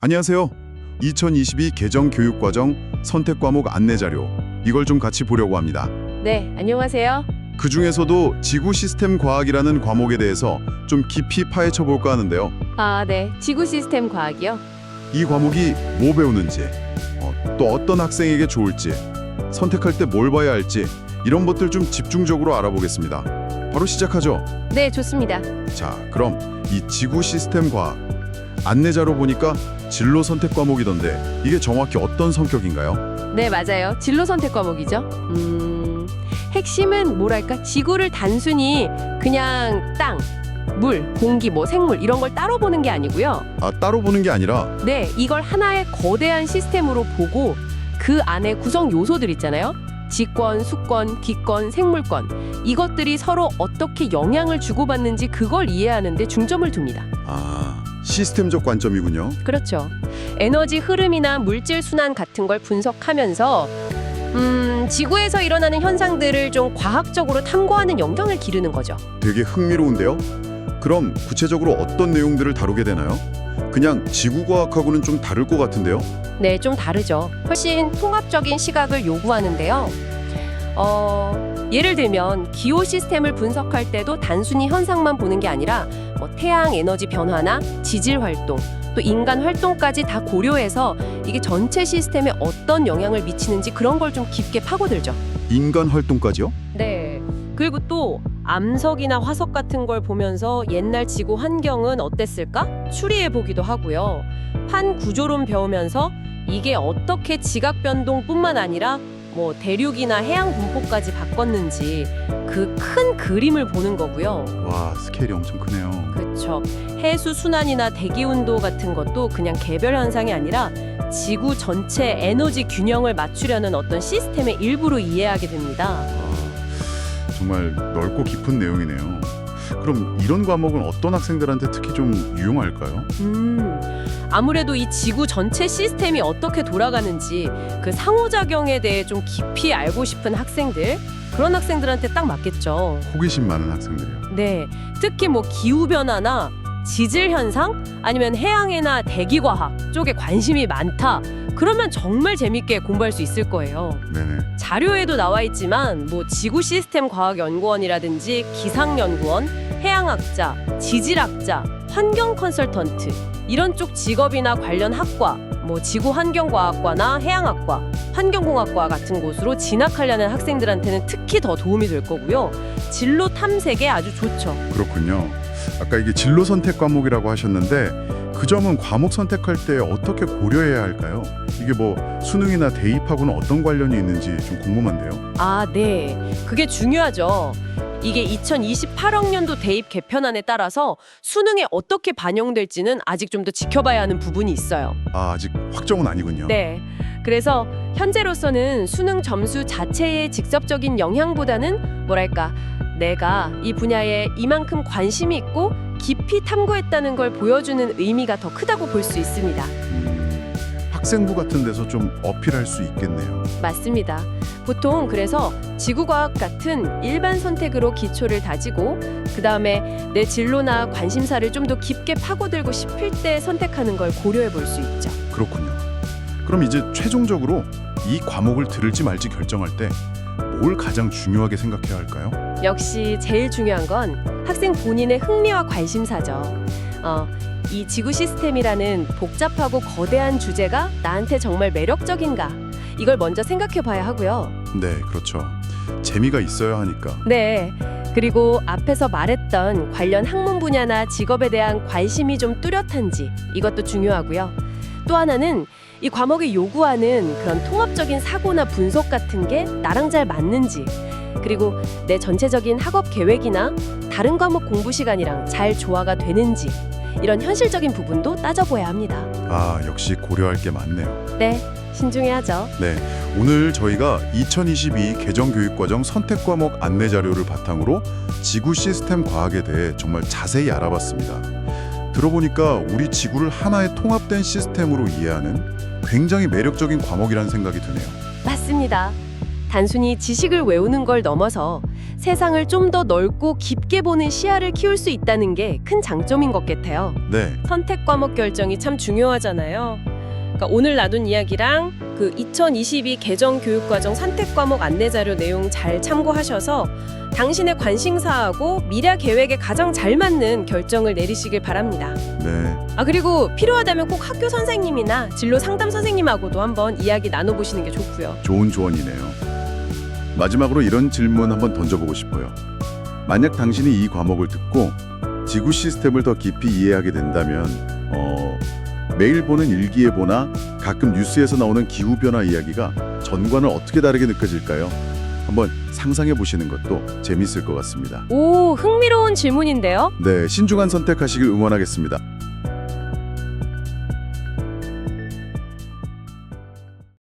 안녕하세요. 2022 개정교육과정 선택과목 안내자료 이걸 좀 같이 보려고 합니다. 네, 안녕하세요. 그 중에서도 지구 시스템 과학이라는 과목에 대해서 좀 깊이 파헤쳐 볼까 하는데요. 네. 지구 시스템 과학이요. 이 과목이 뭐 배우는지, 또 어떤 학생에게 좋을지, 선택할 때 뭘 봐야 할지 이런 것들 좀 집중적으로 알아보겠습니다. 바로 시작하죠. 네, 좋습니다. 자, 그럼 이 지구 시스템 과학 안내자료 보니까 진로 선택 과목이던데 이게 정확히 어떤 성격인가요? 네, 맞아요. 진로 선택 과목이죠. 핵심은 뭐랄까? 지구를 단순히 그냥 땅, 물, 공기, 생물 이런 걸 따로 보는 게 아니고요. 따로 보는 게 아니라 네, 이걸 하나의 거대한 시스템으로 보고 그 안에 구성 요소들 있잖아요. 지권, 수권, 기권, 생물권 이것들이 서로 어떻게 영향을 주고받는지 그걸 이해하는 데 중점을 둡니다. 시스템적 관점이군요. 그렇죠. 에너지 흐름이나 물질 순환 같은 걸 분석하면서 지구에서 일어나는 현상들을 좀 과학적으로 탐구하는 영역을 기르는 거죠. 되게 흥미로운데요. 그럼 구체적으로 어떤 내용들을 다루게 되나요? 그냥 지구과학하고는 좀 다를 것 같은데요. 네, 좀 다르죠. 훨씬 통합적인 시각을 요구하는데요. 예를 들면 기후 시스템을 분석할 때도 단순히 현상만 보는 게 아니라 태양 에너지 변화나 지질 활동, 또 인간 활동까지 다 고려해서 이게 전체 시스템에 어떤 영향을 미치는지 그런 걸 좀 깊게 파고들죠. 인간 활동까지요? 네. 그리고 또 암석이나 화석 같은 걸 보면서 옛날 지구 환경은 어땠을까? 추리해 보기도 하고요. 판 구조론 배우면서 이게 어떻게 지각 변동뿐만 아니라 대륙이나 해양 분포까지 바꿨는지 그 큰 그림을 보는 거고요. 와, 스케일이 엄청 크네요. 그렇죠. 해수 순환이나 대기 온도 같은 것도 그냥 개별 현상이 아니라 지구 전체 에너지 균형을 맞추려는 어떤 시스템의 일부로 이해하게 됩니다. 정말 넓고 깊은 내용이네요. 그럼 이런 과목은 어떤 학생들한테 특히 좀 유용할까요? 아무래도 이 지구 전체 시스템이 어떻게 돌아가는지 그 상호작용에 대해 좀 깊이 알고 싶은 학생들, 그런 학생들한테 딱 맞겠죠. 호기심 많은 학생들이요. 네, 특히 기후변화나 지질 현상 아니면 해양이나 대기과학 쪽에 관심이 많다. 그러면 정말 재밌게 공부할 수 있을 거예요. 네네. 자료에도 나와 있지만 지구 시스템 과학 연구원이라든지 기상 연구원, 해양학자, 지질학자, 환경 컨설턴트 이런 쪽 직업이나 관련 학과, 지구 환경과학과나 해양학과, 환경공학과 같은 곳으로 진학하려는 학생들한테는 특히 더 도움이 될 거고요. 진로 탐색에 아주 좋죠. 그렇군요. 아까 이게 진로 선택 과목이라고 하셨는데 그 점은 과목 선택할 때 어떻게 고려해야 할까요? 이게 수능이나 대입하고는 어떤 관련이 있는지 좀 궁금한데요. 네. 그게 중요하죠. 이게 2028학년도 대입 개편안에 따라서 수능에 어떻게 반영될지는 아직 좀 더 지켜봐야 하는 부분이 있어요. 아직 확정은 아니군요. 네. 그래서 현재로서는 수능 점수 자체의 직접적인 영향보다는 내가 이 분야에 이만큼 관심이 있고 깊이 탐구했다는 걸 보여주는 의미가 더 크다고 볼 수 있습니다. 학생부 같은 데서 좀 어필할 수 있겠네요. 맞습니다. 보통 그래서 지구과학 같은 일반 선택으로 기초를 다지고 그다음에 내 진로나 관심사를 좀 더 깊게 파고들고 싶을 때 선택하는 걸 고려해 볼 수 있죠. 그렇군요. 그럼 이제 최종적으로 이 과목을 들을지 말지 결정할 때 뭘 가장 중요하게 생각해야 할까요? 역시 제일 중요한 건 학생 본인의 흥미와 관심사죠. 이 지구 시스템이라는 복잡하고 거대한 주제가 나한테 정말 매력적인가? 이걸 먼저 생각해 봐야 하고요. 네, 그렇죠. 재미가 있어야 하니까. 네. 그리고 앞에서 말했던 관련 학문 분야나 직업에 대한 관심이 좀 뚜렷한지 이것도 중요하고요. 또 하나는 이 과목이 요구하는 그런 통합적인 사고나 분석 같은 게 나랑 잘 맞는지, 그리고 내 전체적인 학업 계획이나 다른 과목 공부 시간이랑 잘 조화가 되는지 이런 현실적인 부분도 따져봐야 합니다. 역시 고려할 게 많네요. 네, 신중해야죠. 네, 오늘 저희가 2022 개정교육과정 선택과목 안내자료를 바탕으로 지구 시스템 과학에 대해 정말 자세히 알아봤습니다. 들어보니까 우리 지구를 하나의 통합된 시스템으로 이해하는 굉장히 매력적인 과목이라는 생각이 드네요. 맞습니다. 단순히 지식을 외우는 걸 넘어서 세상을 좀 더 넓고 깊게 보는 시야를 키울 수 있다는 게 큰 장점인 것 같아요. 네, 선택 과목 결정이 참 중요하잖아요. 그러니까 오늘 나눈 이야기랑 그 2022 개정 교육과정 선택 과목 안내자료 내용 잘 참고하셔서 당신의 관심사하고 미래 계획에 가장 잘 맞는 결정을 내리시길 바랍니다. 네. 그리고 필요하다면 꼭 학교 선생님이나 진로 상담 선생님하고도 한번 이야기 나눠보시는 게 좋고요. 좋은 조언이네요. 마지막으로 이런 질문 한번 던져보고 싶어요. 만약 당신이 이 과목을 듣고 지구 시스템을 더 깊이 이해하게 된다면 매일 보는 일기예보나 가끔 뉴스에서 나오는 기후변화 이야기가 전과는 어떻게 다르게 느껴질까요? 한번 상상해 보시는 것도 재밌을 것 같습니다. 오, 흥미로운 질문인데요. 네, 신중한 선택하시길 응원하겠습니다.